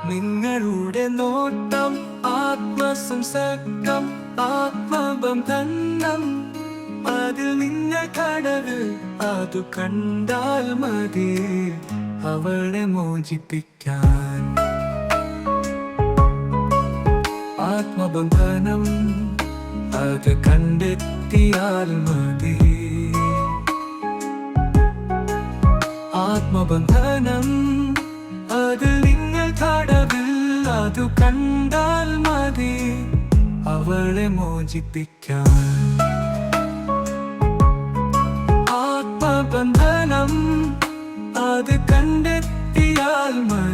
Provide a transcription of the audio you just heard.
നിങ്ങളുടെ നോട്ടം ആത്മസംസർഗം ആത്മബന്ധനം അതിൽ നിന്ന കടവ് അതു കണ്ടാൽ മതി അവളെ മോചിപ്പിക്കാൻ. ആത്മബന്ധനം അത് കണ്ടെത്തിയാൽ മതി. ആത്മബന്ധനം അതിൽ നിങ്ങൾ കടവിൽ അതു കണ്ടാൽ മതി അവളെ മോചിപ്പിക്കാൻ. ആത്മബന്ധനം അത് കണ്ടെത്തിയാൽ മതി.